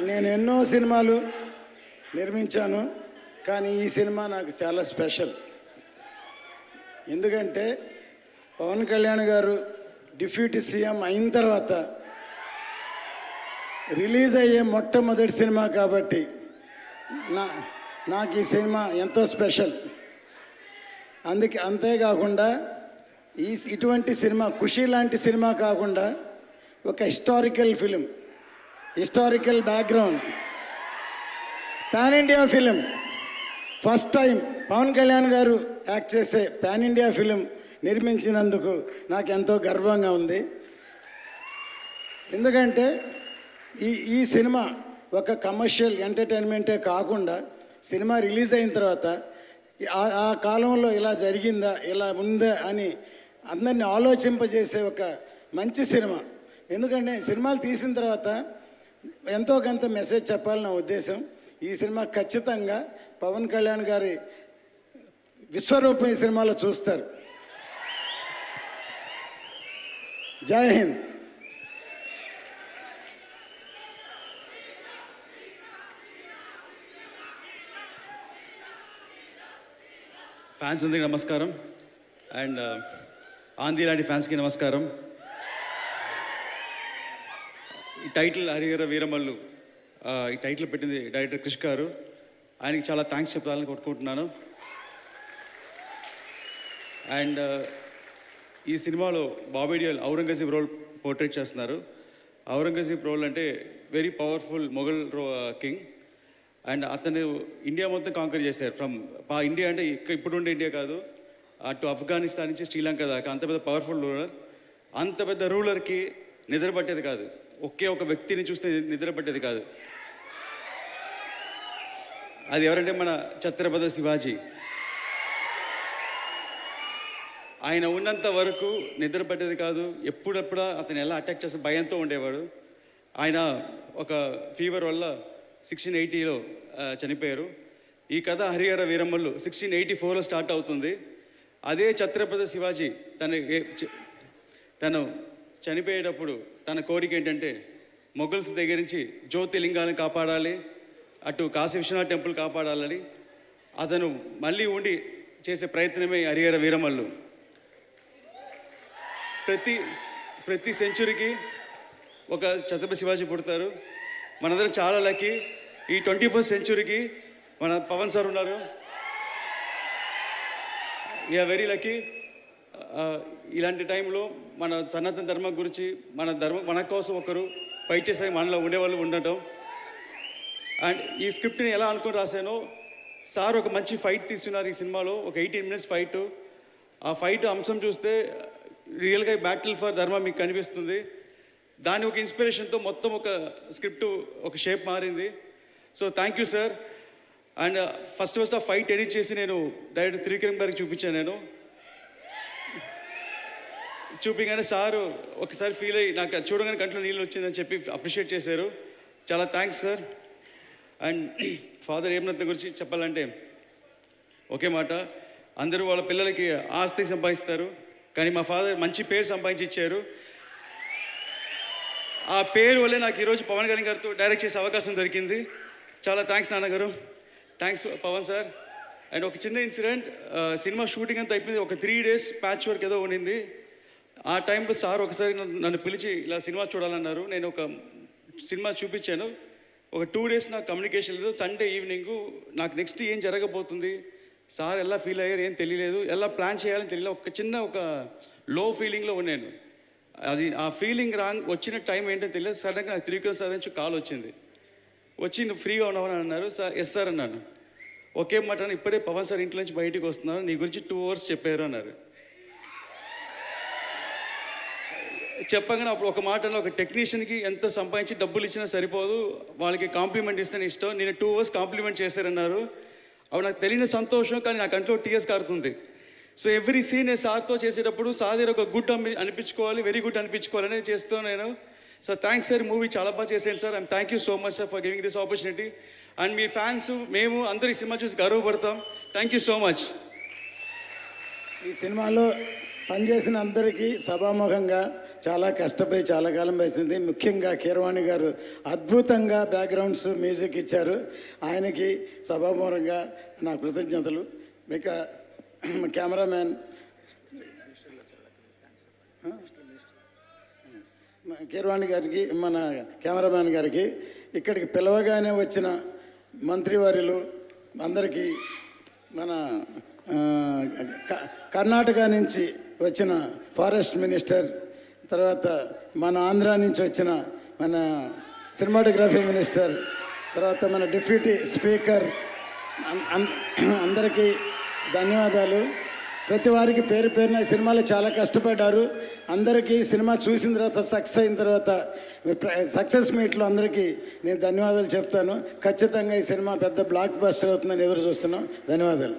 నేను ఎన్నో సినిమాలు నిర్మించాను, కానీ ఈ సినిమా నాకు చాలా స్పెషల్. ఎందుకంటే పవన్ కళ్యాణ్ గారు డిప్యూటీ సీఎం అయిన తర్వాత రిలీజ్ అయ్యే మొట్టమొదటి సినిమా కాబట్టి నాకు ఈ సినిమా ఎంతో స్పెషల్. అంతేకాకుండా ఇటువంటి సినిమా ఖుషి లాంటి సినిమా కాకుండా ఒక historical film, historical background, pan India film. First time Pawan Kalyan గారు యాక్ట్ చేసే పాన్ ఇండియా ఫిలిం నిర్మించినందుకు నాకు ఎంతో గర్వంగా ఉంది. ఎందుకంటే ఈ సినిమా ఒక కమర్షియల్ ఎంటర్టైన్మెంటే కాకుండా సినిమా రిలీజ్ అయిన తర్వాత ఆ కాలంలో ఇలా జరిగిందా, ఇలా ఉందా అని అందరినీ ఆలోచింపజేసే ఒక మంచి సినిమా. ఎందుకంటే సినిమాలు తీసిన తర్వాత ఎంతో కొంత మెసేజ్ చెప్పాలన్న ఉద్దేశం. ఈ సినిమా ఖచ్చితంగా పవన్ కళ్యాణ్ గారి విశ్వరూపం ఈ సినిమాలో చూస్తారు. జై హింద్. ఫ్యాన్స్ అందరికీ నమస్కారం. అండ్ ఆంధ్ర లాంటి ఫ్యాన్స్కి నమస్కారం. ఈ టైటిల్ హరిహర వీరమల్లు, ఈ టైటిల్ పెట్టింది డైరెక్టర్ క్రిష్ గారు. ఆయనకి చాలా థ్యాంక్స్ చెప్పాలని కొట్టుకుంటున్నాను. అండ్ ఈ సినిమాలో బాబీ డియోల్ ఔరంగజేబ్ రోల్ పోర్ట్రేట్ చేస్తున్నారు. ఔరంగజేబ్ రోల్ అంటే very powerful Mughal king. And అతను ఇండియా మొత్తం కాంకర్ చేశారు. ఫ్రమ్ ఇండియా అంటే ఇప్పుడుండే ఇండియా కాదు, అటు ఆఫ్ఘనిస్తాన్ నుంచి శ్రీలంక దాకా అంత పెద్ద పవర్ఫుల్ రూలర్. అంత పెద్ద రూలర్కి నిద్ర పట్టేది కాదు, ఒకే ఒక వ్యక్తిని చూస్తే నిద్ర పట్టేది కాదు. అది ఎవరంటే మన ఛత్రపతి శివాజీ. ఆయన ఉన్నంత వరకు నిద్ర పట్టేది కాదు. ఎప్పుడప్పుడు అతను ఎలా అటాక్ చేస్తే భయంతో ఉండేవాడు. ఆయన ఒక ఫీవర్ వల్ల 1680లో చనిపోయారు. ఈ కథ హరిహర వీరమల్లు 1684లో స్టార్ట్ అవుతుంది. అదే ఛత్రపతి శివాజీ తను చనిపోయేటప్పుడు తన కోరిక ఏంటంటే మొఘల్స్ దగ్గర నుంచి జ్యోతిర్లింగాన్ని కాపాడాలి, అటు కాశీ విశ్వనాథ్ టెంపుల్ కాపాడాలని అతను మళ్ళీ ఉండి చేసే ప్రయత్నమే హరిహర వీరమల్లు. ప్రతి సెంచురీకి ఒక ఛత్రపతి శివాజీ పుడతారు. మనందరం చాలా లక్కీ. ఈ 21st సెంచురీకి మన పవన్ సార్ ఉన్నారు. We are very lucky. ఇలాంటి టైంలో మన సనాతన ధర్మం గురించి మన కోసం ఒకరు ఫైట్ చేసే మనలో ఉండేవాళ్ళు ఉండటం. అండ్ ఈ స్క్రిప్ట్ని ఎలా అనుకుని రాశానో, సార్ ఒక మంచి ఫైట్ తీసుకున్నారు ఈ సినిమాలో. ఒక 18 minutes ఫైట్. ఆ ఫైట్ అంశం చూస్తే రియల్గా బ్యాటిల్ ఫర్ ధర్మ మీకు కనిపిస్తుంది. దాని ఒక ఇన్స్పిరేషన్తో మొత్తం ఒక స్క్రిప్ట్ ఒక షేప్ మారింది. So thank you sir. And first ఆ ఫైట్ ఎడిట్ చేసి నేను డైరెక్టర్ త్రివిక్రమ్ గారికి చూపించాను. నేను చూపించగానే సారు ఒకసారి ఫీల్ అయ్యి నాకు చూడగానే కంట్లో నీళ్ళు వచ్చిందని చెప్పి అప్రిషియేట్ చేశారు. చాలా thanks sir. And father Hemanath గురించి చెప్పాలంటే ఒకే మాట, అందరూ వాళ్ళ పిల్లలకి ఆస్తి సంపాదిస్తారు, కానీ మా ఫాదర్ మంచి పేరు సంపాదించి ఇచ్చారు. ఆ పేరు వల్లే నాకు ఈరోజు పవన్ కళ్యాణ్ గారితో డైరెక్ట్ చేసే అవకాశం దొరికింది. చాలా థ్యాంక్స్ నాన్నగారు. Thanks Pawan sir. అండ్ ఒక చిన్న ఇన్సిడెంట్, సినిమా షూటింగ్ అంతా అయిపోయింది. ఒక 3 days ప్యాచ్ వర్క్ ఏదో ఉండింది. ఆ టైంలో సార్ ఒకసారి నన్ను పిలిచి ఇలా సినిమా చూడాలన్నారు. నేను ఒక సినిమా చూపించాను. ఒక 2 days నాకు కమ్యూనికేషన్ లేదు. సండే ఈవినింగ్ నాకు నెక్స్ట్ ఏం జరగబోతుంది, సార్ ఎలా ఫీల్ అయ్యారు ఏం తెలియలేదు, ఎలా ప్లాన్ చేయాలని తెలియలేదు. ఒక చిన్న ఒక లో ఫీలింగ్లో ఉన్నాను. అది ఆ ఫీలింగ్ వచ్చిన టైం ఏంటో తెలియదు. సడన్గా నాకు త్రివిక్రమ్ సార్ నుంచి కాల్ వచ్చింది. వచ్చి నువ్వు ఫ్రీగా ఉన్నావని అన్నారు. సార్ ఎస్ సార్ అన్నాను. ఒకే మాట, ఇప్పుడే పవన్ సార్ ఇంట్లో నుంచి బయటికి వస్తున్నారు, నీ గురించి 2 hours చెప్పారు అన్నారు. చెప్పగానే అప్పుడు ఒక మాట, ఒక టెక్నీషియన్కి ఎంత సంపాదించి డబ్బులు ఇచ్చినా సరిపోదు, వాళ్ళకి కాంప్లిమెంట్ ఇస్తేనే ఇష్టం. నేను 2 hours కాంప్లిమెంట్ చేశారన్నారు. అప్పుడు నాకు తెలియని సంతోషం, కానీ నా కంట్లో టీఎస్ కారుతుంది. సో ఎవ్రీ సీన్ నేను సార్తో చేసేటప్పుడు సార్ దగ్గర ఒక గుడ్ అనిపించుకోవాలి, వెరీ గుడ్ అనిపించుకోవాలి అనేది చేస్తాను నేను. సో థ్యాంక్స్ సార్, మూవీ చాలా బాగా చేశాను sir. And thank you so much sir for giving this opportunity. And మీ ఫ్యాన్స్ మేము అందరి సినిమా చూసి గర్వపడతాం. Thank you so much. ఈ సినిమాలో పనిచేసిన అందరికీ సభాముఖంగా చాలా కష్టపడి చాలా కాలం వేసింది. ముఖ్యంగా కీరవాణి గారు అద్భుతంగా బ్యాక్గ్రౌండ్స్ మ్యూజిక్ ఇచ్చారు. ఆయనకి సభామూలంగా నా కృతజ్ఞతలు. ఇక కెమెరామ్యాన్ కీరవాణి గారికి, మన కెమెరామ్యాన్ గారికి, ఇక్కడికి పిలవగానే వచ్చిన మంత్రివర్యులు అందరికీ, మన కర్ణాటక నుంచి వచ్చిన ఫారెస్ట్ మినిస్టర్, తర్వాత మన ఆంధ్ర నుంచి వచ్చిన మన సినిమాటోగ్రఫీ మినిస్టర్, తర్వాత మన డిప్యూటీ స్పీకర్, అందరికీ ధన్యవాదాలు. ప్రతి వారికి పేరు పేరున సినిమాలో చాలా కష్టపడ్డారు. అందరికీ సినిమా చూసిన తర్వాత సక్సెస్ అయిన తర్వాత సక్సెస్ మీట్లో అందరికీ నేను ధన్యవాదాలు చెప్తాను. ఖచ్చితంగా ఈ సినిమా పెద్ద బ్లాక్ బస్టర్ అవుతుందని ఎదురు చూస్తున్నాం. ధన్యవాదాలు.